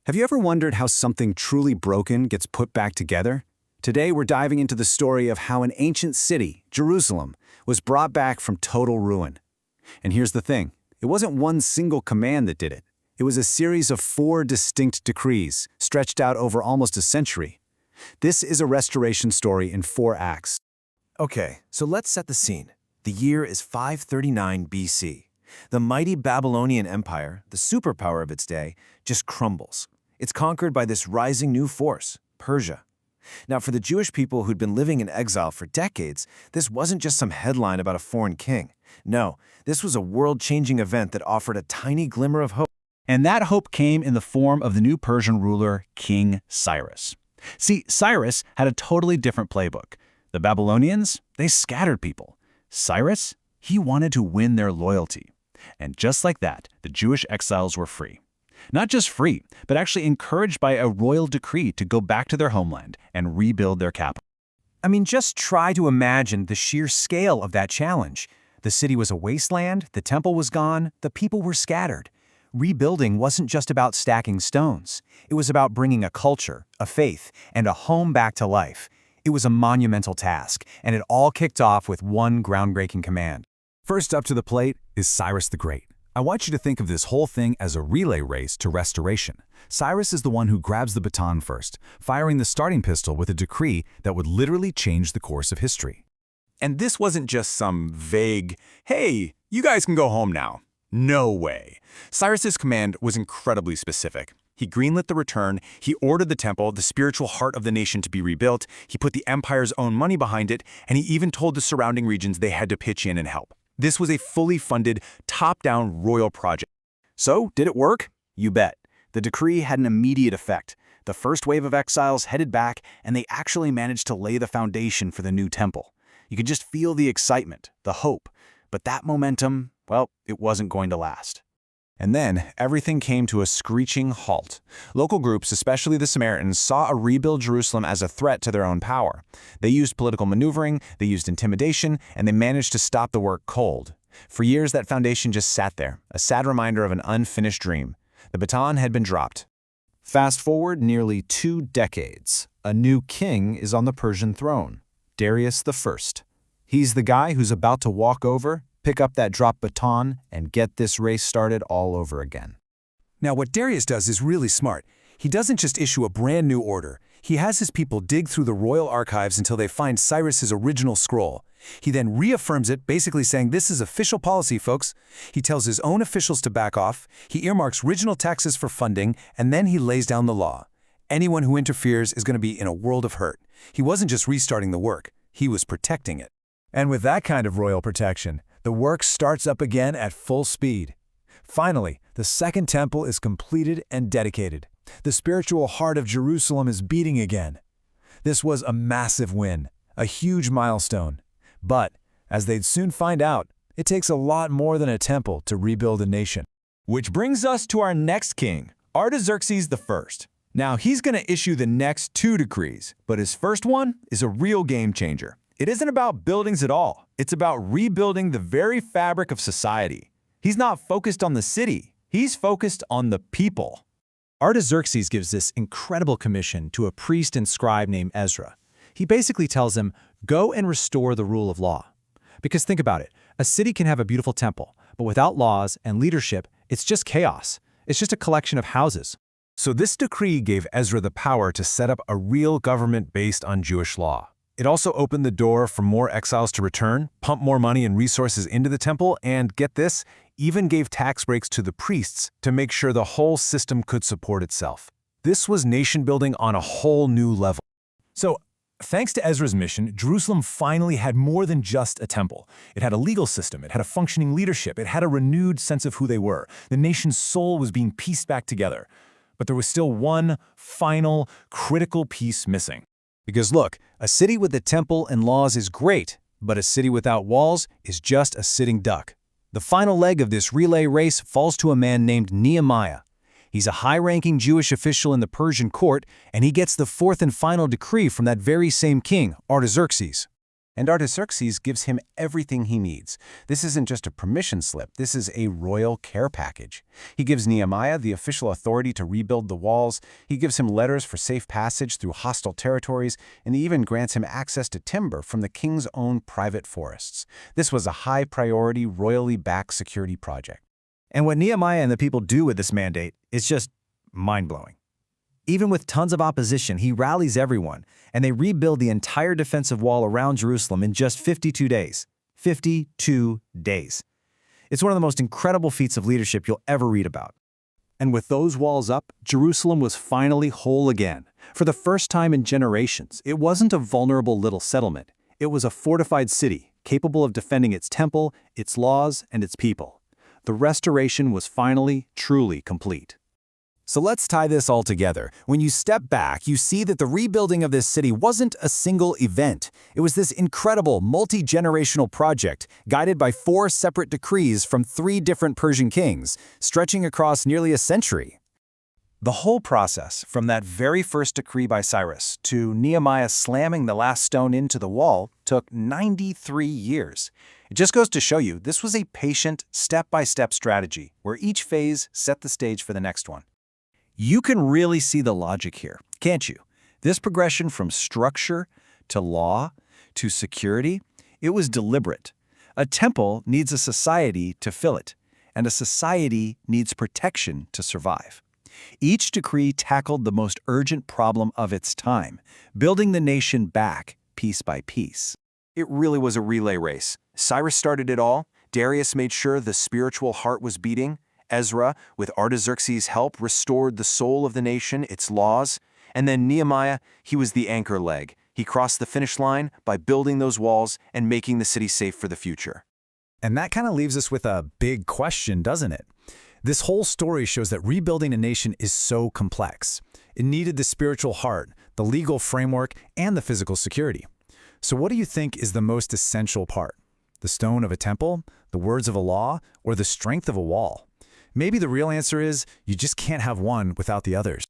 Have you ever wondered how something truly broken gets put back together? Today we're diving into the story of how an ancient city, Jerusalem, was brought back from total ruin. And here's the thing, it wasn't one single command that did it. It was a series of 4 distinct decrees, stretched out over almost a century. This is a restoration story in 4 acts. Okay, so let's set the scene. The year is 539 BC. The mighty Babylonian Empire, the superpower of its day, just crumbles. It's conquered by this rising new force, Persia. Now, for the Jewish people who'd been living in exile for decades, this wasn't just some headline about a foreign king. No, this was a world-changing event that offered a tiny glimmer of hope. And that hope came in the form of the new Persian ruler, King Cyrus. See, Cyrus had a totally different playbook. The Babylonians, they scattered people. Cyrus, he wanted to win their loyalty. And just like that, the Jewish exiles were free. Not just free, but actually encouraged by a royal decree to go back to their homeland and rebuild their capital. I mean, just try to imagine the sheer scale of that challenge. The city was a wasteland, the temple was gone, the people were scattered. Rebuilding wasn't just about stacking stones. It was about bringing a culture, a faith, and a home back to life. It was a monumental task, and it all kicked off with one groundbreaking command. First up to the plate is Cyrus the Great. I want you to think of this whole thing as a relay race to restoration. Cyrus is the one who grabs the baton first, firing the starting pistol with a decree that would literally change the course of history. And this wasn't just some vague, hey, you guys can go home now. No way. Cyrus's command was incredibly specific. He greenlit the return, he ordered the temple, the spiritual heart of the nation, to be rebuilt, he put the empire's own money behind it, and he even told the surrounding regions they had to pitch in and help. This was a fully funded, top-down royal project. So, did it work? You bet. The decree had an immediate effect. The first wave of exiles headed back, and they actually managed to lay the foundation for the new temple. You could just feel the excitement, the hope. But that momentum, well, it wasn't going to last. And then, everything came to a screeching halt. Local groups, especially the Samaritans, saw a rebuilt Jerusalem as a threat to their own power. They used political maneuvering, they used intimidation, and they managed to stop the work cold. For years, that foundation just sat there, a sad reminder of an unfinished dream. The baton had been dropped. Fast forward nearly 2 decades. A new king is on the Persian throne, Darius I. He's the guy who's about to walk over, pick up that dropped baton, and get this race started all over again. Now, what Darius does is really smart. He doesn't just issue a brand new order. He has his people dig through the royal archives until they find Cyrus's original scroll. He then reaffirms it, basically saying, this is official policy, folks. He tells his own officials to back off, he earmarks regional taxes for funding, and then he lays down the law. Anyone who interferes is going to be in a world of hurt. He wasn't just restarting the work, he was protecting it. And with that kind of royal protection, the work starts up again at full speed. Finally, the Second Temple is completed and dedicated. The spiritual heart of Jerusalem is beating again. This was a massive win, a huge milestone. But, as they'd soon find out, it takes a lot more than a temple to rebuild a nation. Which brings us to our next king, Artaxerxes I. Now, he's going to issue the next 2 decrees, but his first one is a real game changer. It isn't about buildings at all. It's about rebuilding the very fabric of society. He's not focused on the city. He's focused on the people. Artaxerxes gives this incredible commission to a priest and scribe named Ezra. He basically tells him, go and restore the rule of law. Because think about it, a city can have a beautiful temple, but without laws and leadership, it's just chaos. It's just a collection of houses. So this decree gave Ezra the power to set up a real government based on Jewish law. It also opened the door for more exiles to return, pump more money and resources into the temple, and get this, even gave tax breaks to the priests to make sure the whole system could support itself. This was nation building on a whole new level. So, thanks to Ezra's mission, Jerusalem finally had more than just a temple. It had a legal system, it had a functioning leadership, it had a renewed sense of who they were. The nation's soul was being pieced back together. But there was still one final, critical piece missing. Because look, a city with a temple and laws is great, but a city without walls is just a sitting duck. The final leg of this relay race falls to a man named Nehemiah. He's a high-ranking Jewish official in the Persian court, and he gets the 4th and final decree from that very same king, Artaxerxes. And Artaxerxes gives him everything he needs. This isn't just a permission slip, this is a royal care package. He gives Nehemiah the official authority to rebuild the walls, he gives him letters for safe passage through hostile territories, and he even grants him access to timber from the king's own private forests. This was a high-priority, royally backed security project. And what Nehemiah and the people do with this mandate is just mind-blowing. Even with tons of opposition, he rallies everyone, and they rebuild the entire defensive wall around Jerusalem in just 52 days. 52 days. It's one of the most incredible feats of leadership you'll ever read about. And with those walls up, Jerusalem was finally whole again. For the first time in generations, it wasn't a vulnerable little settlement. It was a fortified city, capable of defending its temple, its laws, and its people. The restoration was finally, truly complete. So let's tie this all together. When you step back, you see that the rebuilding of this city wasn't a single event. It was this incredible, multi-generational project guided by 4 separate decrees from 3 different Persian kings, stretching across nearly a century. The whole process, from that very first decree by Cyrus to Nehemiah slamming the last stone into the wall, took 93 years. It just goes to show you this was a patient, step-by-step strategy where each phase set the stage for the next one. You can really see the logic here, can't you? This progression from structure to law to security, it was deliberate. A temple needs a society to fill it, and a society needs protection to survive. Each decree tackled the most urgent problem of its time, building the nation back piece by piece. It really was a relay race. Cyrus started it all, Darius made sure the spiritual heart was beating, Ezra, with Artaxerxes' help, restored the soul of the nation, its laws, and then Nehemiah, he was the anchor leg. He crossed the finish line by building those walls and making the city safe for the future. And that kind of leaves us with a big question, doesn't it? This whole story shows that rebuilding a nation is so complex. It needed the spiritual heart, the legal framework, and the physical security. So what do you think is the most essential part? The stone of a temple, the words of a law, or the strength of a wall? Maybe the real answer is you just can't have one without the others.